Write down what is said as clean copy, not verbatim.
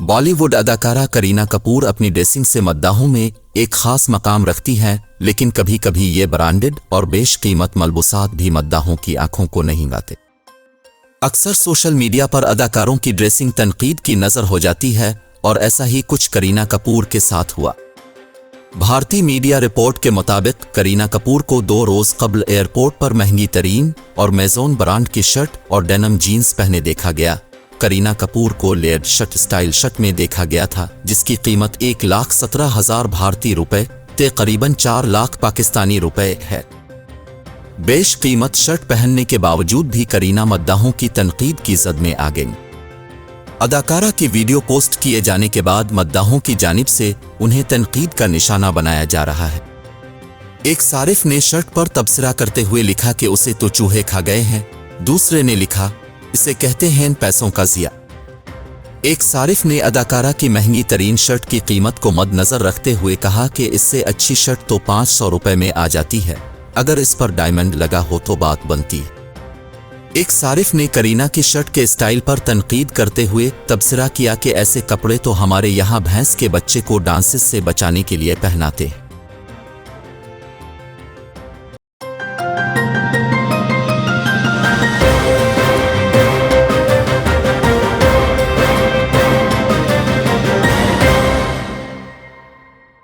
बॉलीवुड अदाकारा करीना कपूर अपनी ड्रेसिंग से मद्दाहों में एक खास मकाम रखती हैं, लेकिन कभी कभी ये ब्रांडेड और बेशकीमत मलबूसात भी मद्दाहों की आंखों को नहीं गाते। अक्सर सोशल मीडिया पर अदाकारों की ड्रेसिंग तनकीद की नजर हो जाती है और ऐसा ही कुछ करीना कपूर के साथ हुआ। भारतीय मीडिया रिपोर्ट के मुताबिक करीना कपूर को 2 रोज कबल एयरपोर्ट पर महंगी तरीन और मेजोन ब्रांड की शर्ट और डेनिम जीन्स पहने देखा गया। करीना कपूर को लेयर्ड शर्ट स्टाइल शर्ट में देखा गया था, जिसकी कीमत 1,17,000 भारतीय रुपए ते करीबन 4 लाख पाकिस्तानी रुपए है। बेशकीमत शर्ट पहनने के बावजूद भी करीना मद्दाहों की तनकीद की जद में आ गईं। अदाकारा की वीडियो पोस्ट किए जाने के बाद मद्दाहों की जानिब से उन्हें तनकीद का निशाना बनाया जा रहा है। एक सारिफ ने शर्ट पर तबसरा करते हुए लिखा कि उसे तो चूहे खा गए हैं। दूसरे ने लिखा, इसे कहते हैं पैसों का ज़िया। एक सारिफ ने अदाकारा की महंगी तरीन शर्ट की कीमत को मद्देनजर रखते हुए कहा कि इससे अच्छी शर्ट तो 500 रुपए में आ जाती है, अगर इस पर डायमंड लगा हो तो बात बनती है। एक सारिफ ने करीना की शर्ट के स्टाइल पर तनकीद करते हुए तबसरा किया कि ऐसे कपड़े तो हमारे यहाँ भैंस के बच्चे को डांसेस से बचाने के लिए पहनाते हैं।